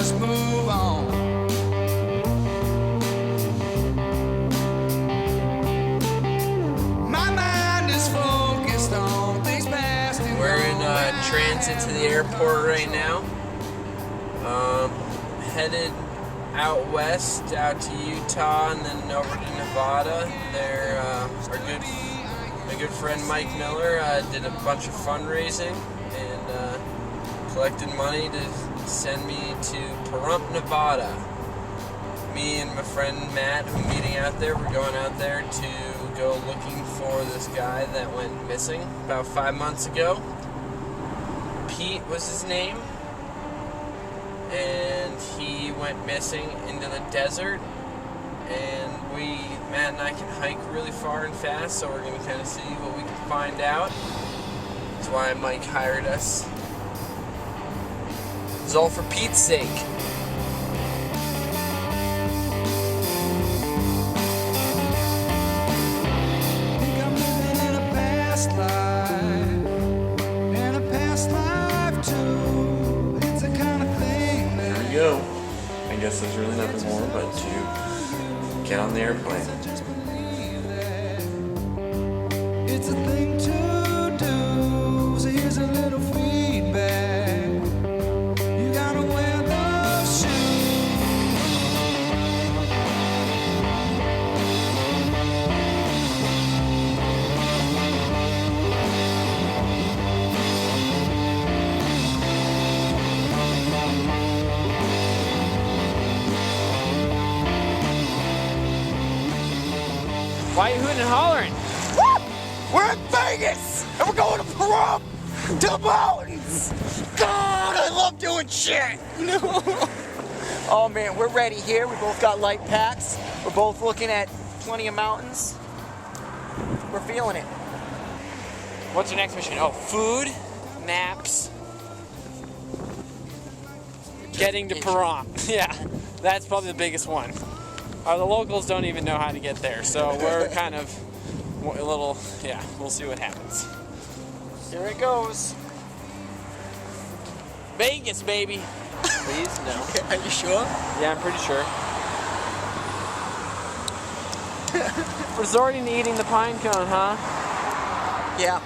just move on. My mind is focused on things past and We're in transit to the airport right now. Headed out west, out to Utah, and then over to Nevada. There, my good friend Mike Miller did a bunch of fundraising and collected money to send me to Pahrump, Nevada. Me and my friend Matt, who are meeting out there, we're going out there to go looking for this guy that went missing about 5 months ago. Pete was his name, and he went missing into the desert, and Matt and I can hike really far and fast, so we're going to kind of see what we can find out. That's why Mike hired us. It's all for Pete's sake. think I'm living in a past life, and a past life too. It's a kind of thing that There we go. I guess there's really nothing more but to get on the airplane. just believe that it's a thing to do. So here's a little feedback. You gotta wear those shoes. Why are you hooting and hollering? We're in Vegas, and we're going to Pahrump, to the mountains. God, I love doing shit. Oh man, we're ready here. We both got light packs. We're both looking at plenty of mountains. We're feeling it. What's your next mission? Oh, food, naps, getting to Pahrump. Yeah, that's probably the biggest one. The locals don't even know how to get there, so we're kind of a little, yeah, we'll see what happens. Here it goes. Vegas, baby. Please, no. Are you sure? Yeah, I'm pretty sure. Resorting to eating the pine cone, huh? Yeah.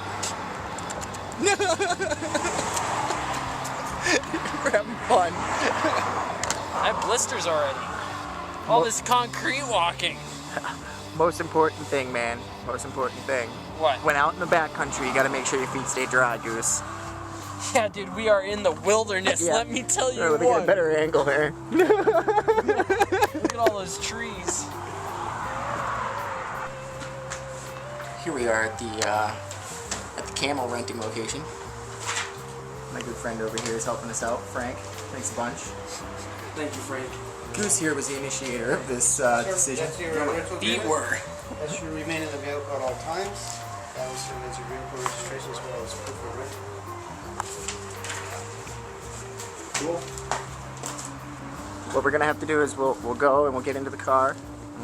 We're having fun. I have blisters already. All this concrete walking. Most important thing, man. Most important thing. What? When out in the backcountry, you gotta make sure your feet stay dry, Goose. Yeah, dude, we are in the wilderness. Yeah. Let me tell you Let me get a what. better angle here. Look at all those trees. Here we are at the camel renting location. My good friend over here is helping us out, Frank. Thanks a bunch. Thank you, Frank. Goose here was the initiator of this decision. That's your rental Feet agreement. were. That should remain in the vehicle at all times. That also needs your vehicle registration as well as proof of rent. Cool. What we're gonna have to do is we'll go and we'll get into the car,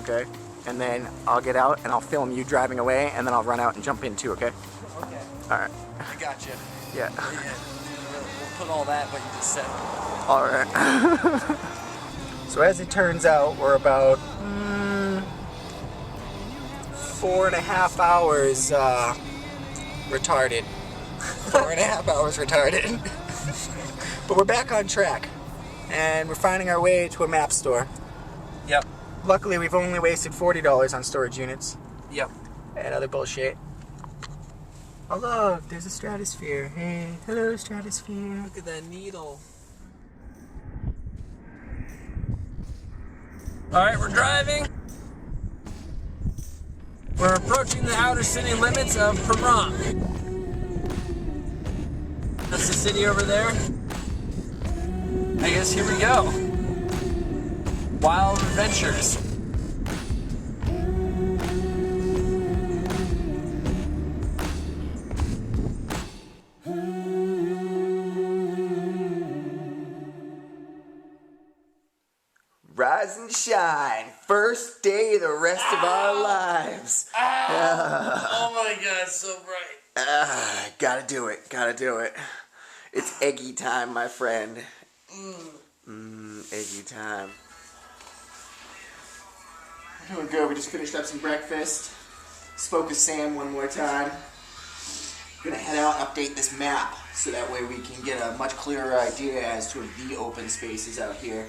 okay? And then I'll get out and I'll film you driving away, and then I'll run out and jump in too, okay? Okay. All right. I got you. Yeah. We'll put all that what you just said. All right. So as it turns out, we're about 4.5 hours retarded. 4.5 hours retarded. But we're back on track, and we're finding our way to a map store. Yep. Luckily, we've only wasted $40 on storage units Yep. and other bullshit. Oh look, there's a stratosphere. Hey, hello stratosphere. Look at that needle. Alright, we're driving. We're approaching the outer city limits of Pahrump. That's the city over there. I guess here we go. Wild adventures. Rise and shine. First day of the rest of our lives. Oh my god, so bright. Gotta do it. Gotta do it. It's eggy time, my friend. time. Doing good. We just finished up some breakfast. Spoke with Sam one more time. Gonna head out and update this map so that way we can get a much clearer idea as to the open spaces out here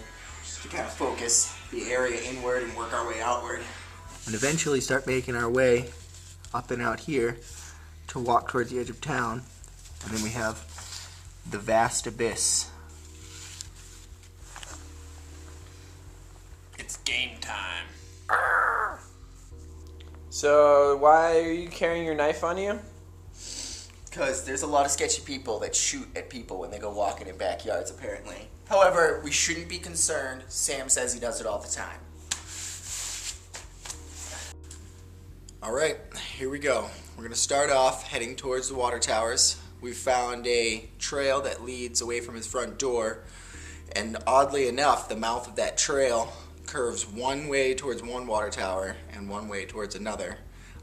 to kind of focus the area inward and work our way outward. And eventually start making our way up and out here to walk towards the edge of town. And then we have the vast abyss. It's game time. So why are you carrying your knife on you? Because there's a lot of sketchy people that shoot at people when they go walking in backyards, apparently. However, we shouldn't be concerned. Sam says he does it all the time. Alright, here we go. We're going to start off heading towards the water towers. We found a trail that leads away from his front door. And oddly enough, the mouth of that trail curves one way towards one water tower and one way towards another.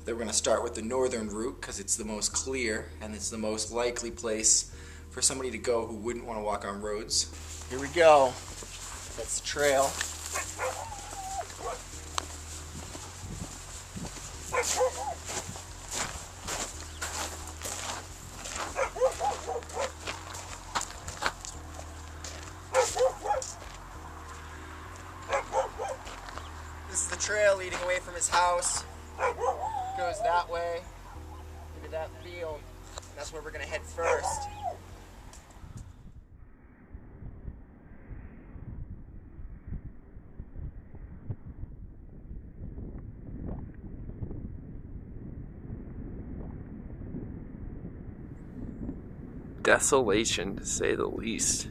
Then we're going to start with the northern route because it's the most clear and it's the most likely place for somebody to go who wouldn't want to walk on roads. Here we go. That's the trail. This is the trail leading away from his house. Goes that way into that field. That's where we're gonna head first. Desolation, to say the least.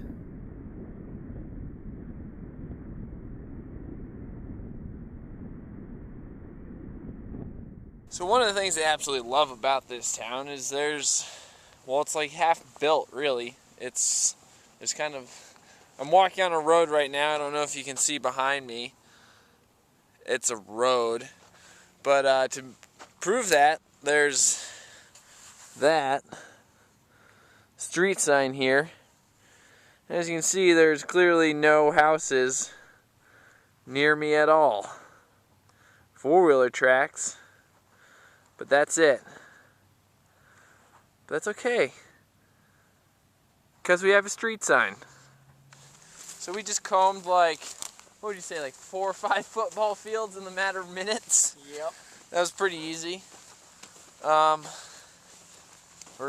So one of the things I absolutely love about this town is it's like half built, really. It's kind of, I'm walking on a road right now. I don't know if you can see behind me. It's a road. But to prove that, there's that street sign here. As you can see, there's clearly no houses near me at all. Four-wheeler tracks. But that's it. But that's okay. Because we have a street sign. So we just combed like, what would you say, like 4 or 5 football fields in the matter of minutes? Yep. That was pretty easy. We're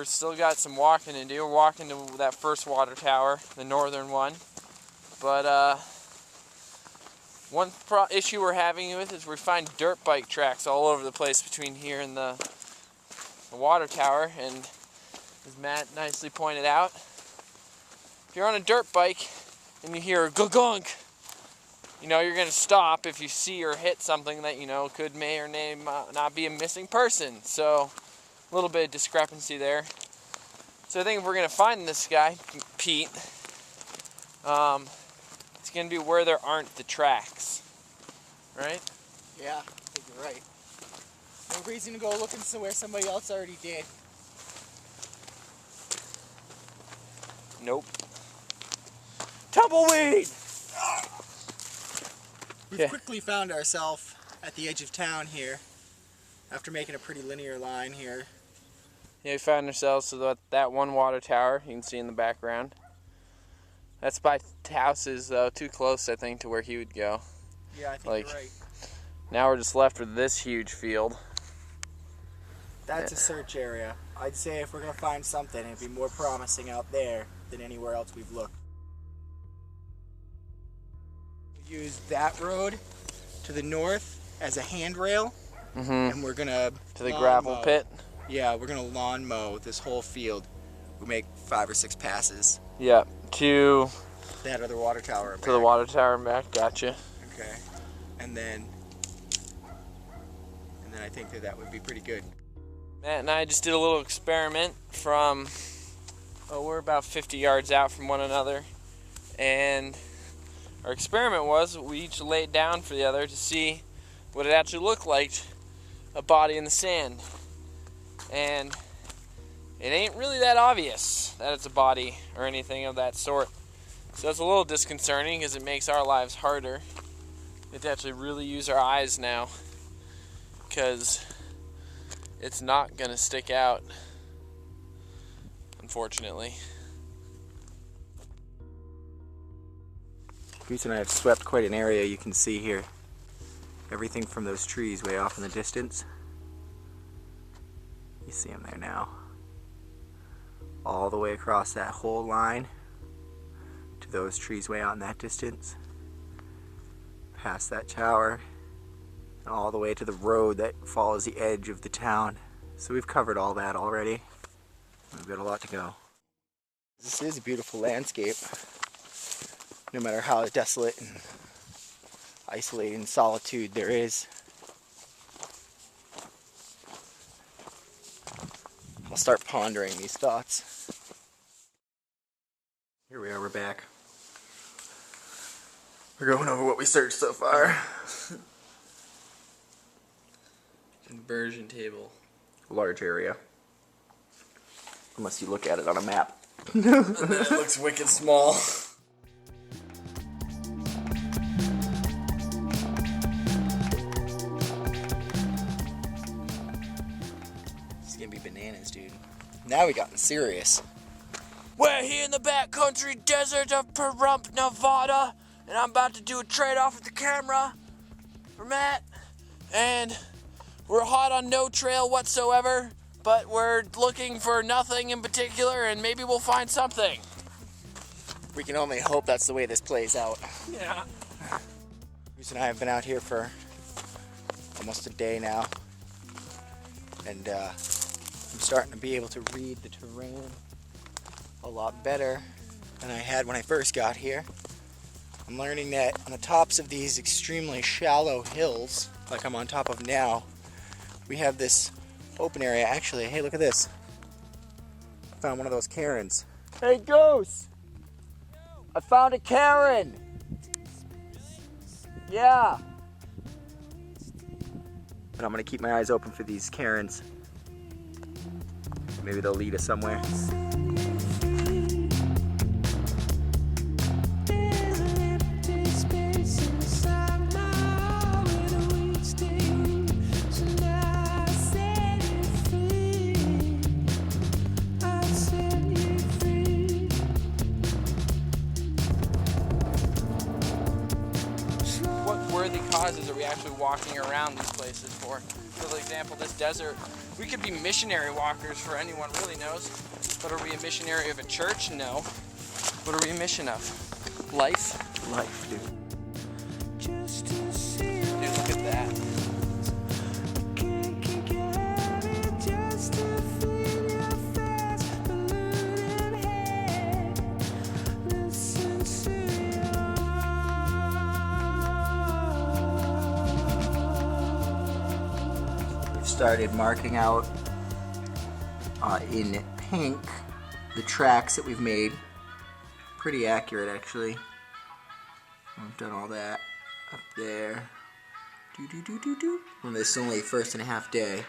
still got some walking to do. We're walking to that first water tower, the northern one. But one issue we're having with is we find dirt bike tracks all over the place between here and the water tower. And as Matt nicely pointed out, if you're on a dirt bike and you hear a gunk, you know you're going to stop if you see or hit something that you know may or may not be a missing person. So a little bit of discrepancy there. So I think if we're going to find this guy, Pete, it's going to be where there aren't the tracks, right? Yeah, I think you're right. No reason to go looking where somebody else already did. Nope. Tumbleweed! We've Yeah. quickly found ourselves at the edge of town here after making a pretty linear line here. Yeah, we found ourselves to that one water tower you can see in the background. That's by houses, though, too close, I think, to where he would go. Yeah, I think Like, you're right. Now we're just left with this huge field. That's a search area. I'd say if we're going to find something, it'd be more promising out there than anywhere else we've looked. We use that road to the north as a handrail, and we're going to the gravel pit. Yeah, we're going to lawn mow this whole field. We make 5 or 6 passes. Yeah, to That other water tower. the water tower and back. Gotcha. Okay. And then I think that would be pretty good. Matt and I just did a little experiment from, we're about 50 yards out from one another. And our experiment was we each laid down for the other to see what it actually looked like, a body in the sand. And it ain't really that obvious that it's a body or anything of that sort. So it's a little disconcerting because it makes our lives harder. We have to actually really use our eyes now because it's not going to stick out, unfortunately. Goose and I have swept quite an area. You can see here everything from those trees way off in the distance. You see them there now. All the way across that whole line to those trees way out in that distance. Past that tower and all the way to the road that follows the edge of the town. So we've covered all that already. We've got a lot to go. This is a beautiful landscape. No matter how desolate and isolated and solitude there is. I'll start pondering these thoughts. Here we are, we're back. We're going over what we searched so far. Conversion table. Large area. Unless you look at it on a map. And then it looks wicked small. It's gonna be bananas, dude. Now we gotten serious. We're here in the backcountry desert of Pahrump, Nevada, and I'm about to do a trade-off with the camera for Matt, and we're hot on no trail whatsoever, but we're looking for nothing in particular, and maybe we'll find something. We can only hope that's the way this plays out. Yeah. Bruce and I have been out here for almost a day now, and I'm starting to be able to read the terrain a lot better than I had when I first got here. I'm learning that on the tops of these extremely shallow hills, like I'm on top of now, we have this open area. Actually, hey, look at this. I found one of those Karens. Hey, Goose! I found a Karen! Yeah! And I'm gonna keep my eyes open for these Karens. Maybe they'll lead us somewhere. What worthy causes are we actually walking around these places for? For example, this desert, we could be missionary walkers for anyone really knows. But are we a missionary of a church? No. What are we a mission of? Life? Life, dude. Dude, look at that. Started marking out in pink the tracks that we've made. Pretty accurate, actually. I've done all that up there. And this is only first and a half day.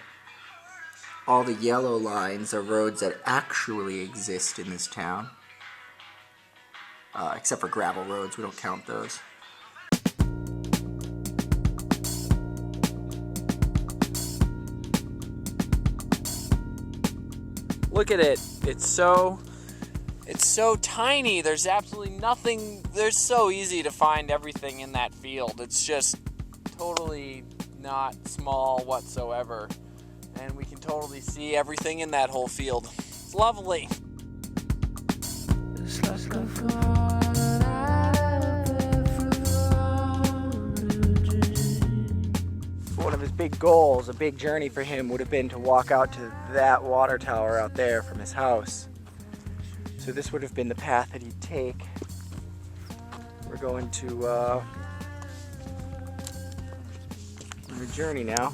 All the yellow lines are roads that actually exist in this town. Except for gravel roads, we don't count those. Look at it. It's so tiny. There's absolutely nothing. They're so easy to find everything in that field. It's just totally not small whatsoever. And we can totally see everything in that whole field. It's lovely. One of his big goals, a big journey for him, would have been to walk out to that water tower out there from his house. So this would have been the path that he'd take. We're going to on a journey now.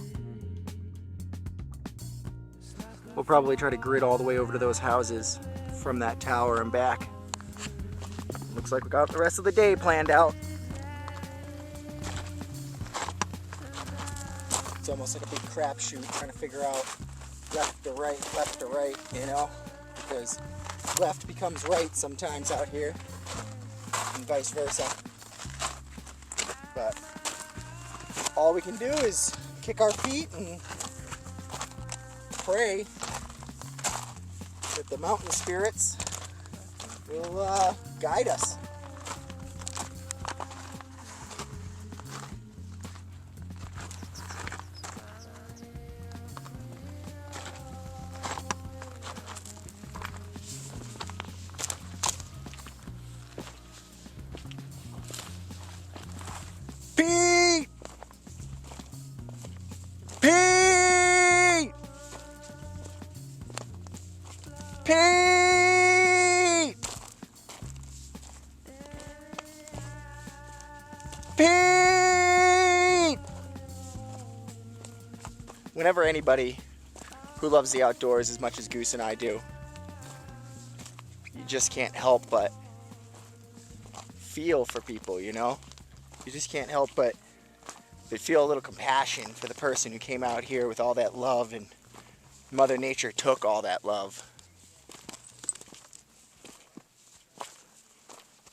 We'll probably try to grid all the way over to those houses from that tower and back. Looks like we got the rest of the day planned out. It's almost like a big crapshoot trying to figure out left to right, you know? Because left becomes right sometimes out here. and vice versa. But all we can do is kick our feet and pray that the mountain spirits will guide us. Pete! Pete! Pete! Pete! Whenever anybody who loves the outdoors as much as Goose and I do, you just can't help but feel for people, you know? You just can't help but feel a little compassion for the person who came out here with all that love, and Mother Nature took all that love.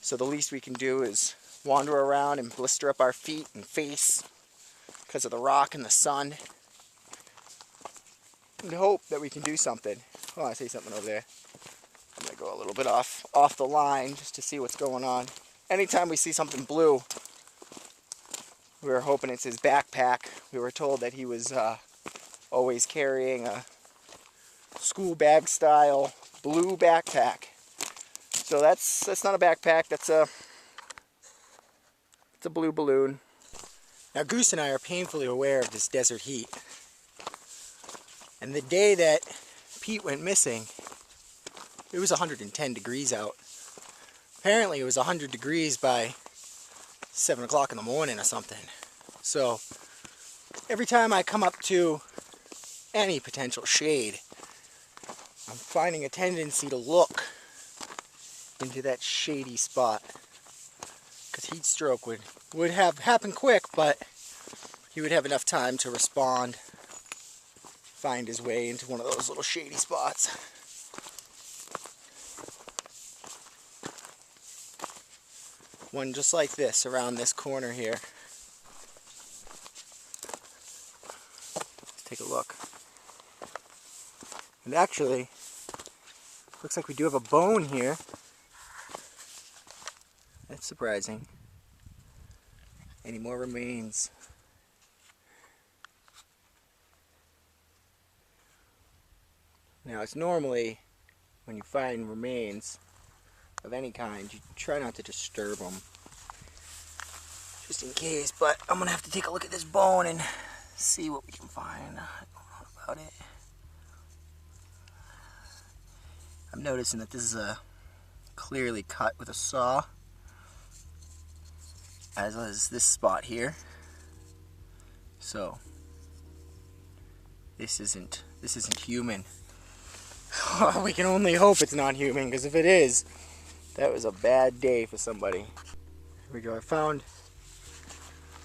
So the least we can do is wander around and blister up our feet and face because of the rock and the sun, and hope that we can do something. Oh, I see something over there. I'm gonna go a little bit off the line just to see what's going on. Anytime we see something blue, we were hoping it's his backpack. We were told that he was always carrying a school bag style blue backpack. So that's not a backpack, it's a blue balloon. Now Goose and I are painfully aware of this desert heat. And the day that Pete went missing, it was 110 degrees out. Apparently it was 100 degrees by 7 o'clock in the morning or something. So every time I come up to any potential shade, I'm finding a tendency to look into that shady spot. Because heat stroke would have happened quick, but he would have enough time to respond, find his way into one of those little shady spots. One just like this around this corner here. Let's take a look. And actually, looks like we do have a bone here. That's surprising. Any more remains? Now, it's normally when you find remains of any kind, you try not to disturb them, just in case. But I'm gonna have to take a look at this bone and see what we can find about it. I'm noticing that this is clearly cut with a saw, as is this spot here. So this isn't human. We can only hope it's not human, because if it is, that was a bad day for somebody. Here we go. I found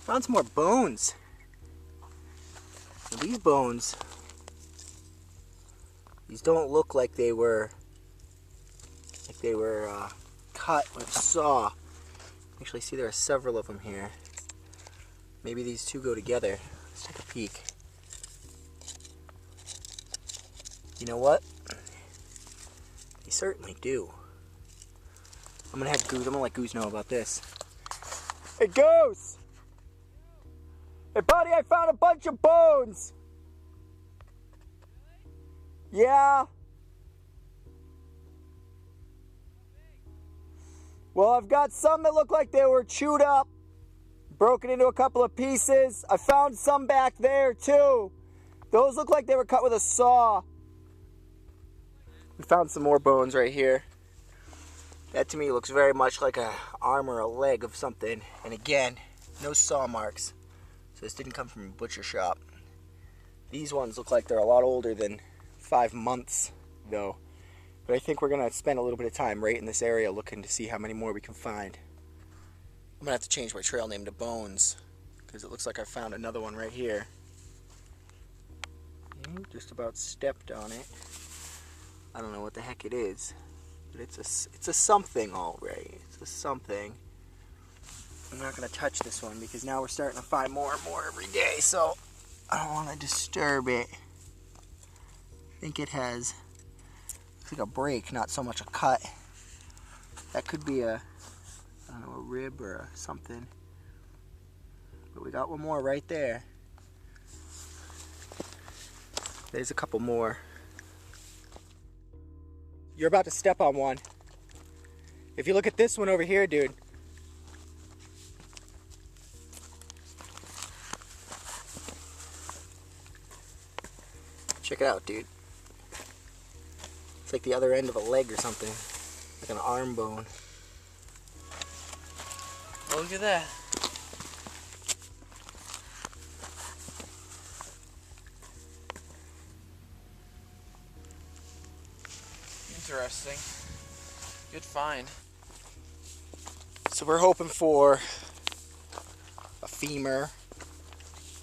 some more bones. Now these bones, these don't look like they were cut with a saw. Actually, see, there are several of them here. Maybe these two go together. Let's take a peek. You know what? They certainly do. I'm gonna let Goose know about this. Hey Goose! Hey buddy, I found a bunch of bones! Yeah? Well, I've got some that look like they were chewed up, broken into a couple of pieces. I found some back there too. Those look like they were cut with a saw. We found some more bones right here. That to me looks very much like an arm or a leg of something. And again, no saw marks. So this didn't come from a butcher shop. These ones look like they're a lot older than 5 months though. But I think we're gonna spend a little bit of time right in this area looking to see how many more we can find. I'm gonna have to change my trail name to Bones, because it looks like I found another one right here. Just about stepped on it. I don't know what the heck it is, but it's a something, all right. It's a something. I'm not going to touch this one because now we're starting to find more and more every day, so I don't want to disturb it. I think it has, looks like a break, not so much a cut. That could be a, I don't know, a rib or something. But we got one more right there. There's a couple more. You're about to step on one. If you look at this one over here, dude. Check it out, dude. It's like the other end of a leg or something. Like an arm bone. Look at that. Interesting. Good find. So we're hoping for a femur,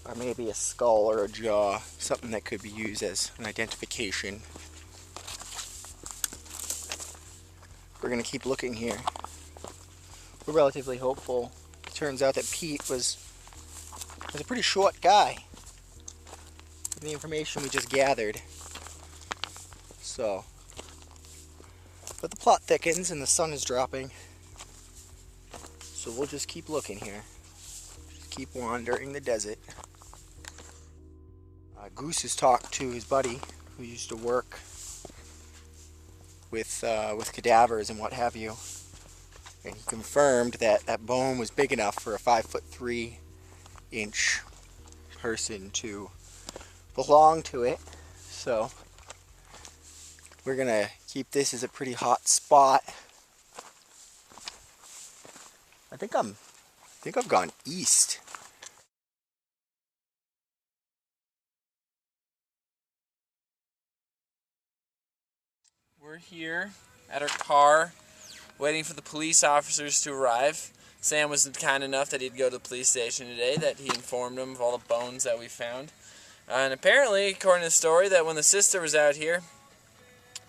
or maybe a skull or a jaw, something that could be used as an identification. We're gonna keep looking here. We're relatively hopeful. It turns out that Pete was a pretty short guy, from the information we just gathered. So, but the plot thickens and the sun is dropping. So we'll just keep looking here. Just keep wandering the desert. Goose has talked to his buddy who used to work with cadavers and what have you. And he confirmed that that bone was big enough for a 5'3" person to belong to it. So we're gonna keep this as a pretty hot spot. I think I've gone east. We're here at our car, waiting for the police officers to arrive. Sam was kind enough that he'd go to the police station today, that he informed them of all the bones that we found. And apparently, according to the story, that when the sister was out here,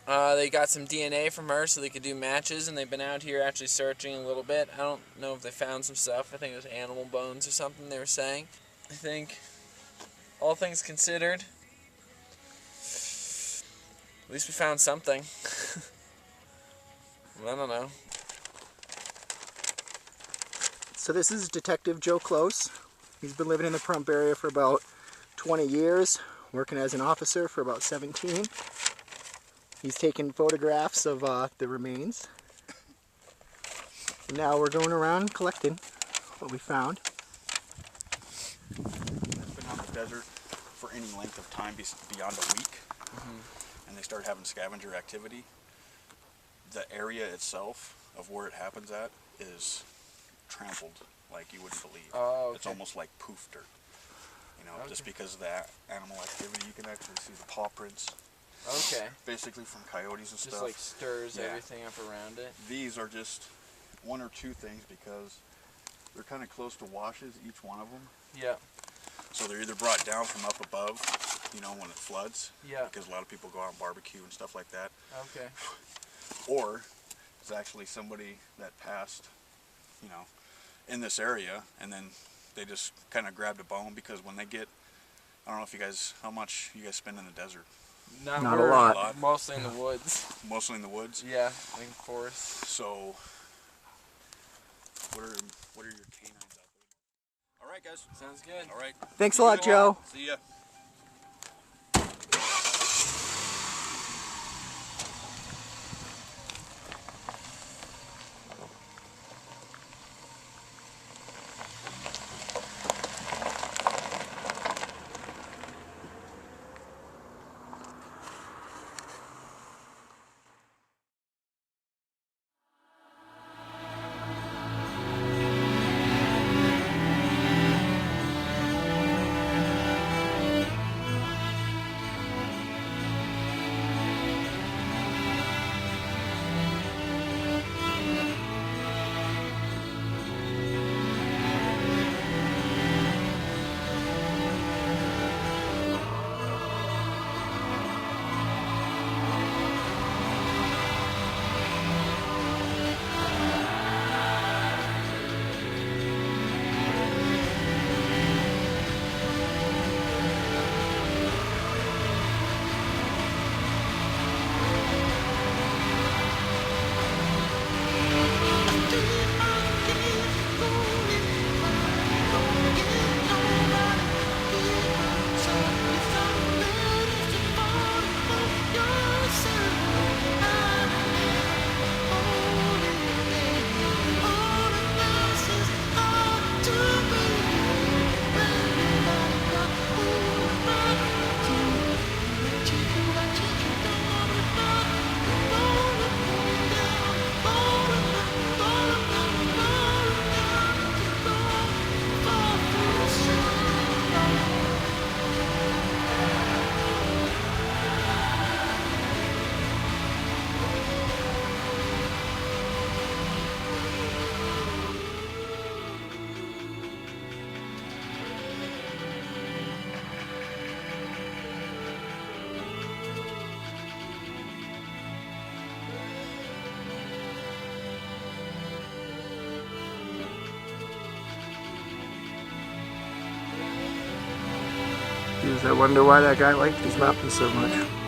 they got some DNA from her so they could do matches, and they've been out here actually searching a little bit. I don't know if they found some stuff. I think it was animal bones or something they were saying. I think, all things considered, at least we found something. I don't know. So this is Detective Joe Close. He's been living in the Pahrump area for about 20 years, working as an officer for about 17. He's taken photographs of the remains. And now we're going around collecting what we found. I've been out in the desert for any length of time beyond a week, and they start having scavenger activity. The area itself of where it happens at is trampled like you wouldn't believe. Oh, okay. It's almost like poof dirt. You know, just because of that animal activity, you can actually see the paw prints. Okay. Basically from coyotes and Just stuff. like stirs Yeah. everything up around it. These are just one or two things because they're kind of close to washes, each one of them. Yeah. So they're either brought down from up above, you know, when it floods. Yeah. Because a lot of people go out and barbecue and stuff like that. Okay. Or it's actually somebody that passed, you know, in this area, and then they just kind of grabbed a bone because when they get, I don't know if you guys, how much you guys spend in the desert? Not a lot. Mostly in the woods. Mostly in the woods. Yeah, in forests. So, what are your canines out there? All right, guys. Sounds good. All right. Thanks a lot, Joe. See ya. I wonder why that guy liked these mountains so much.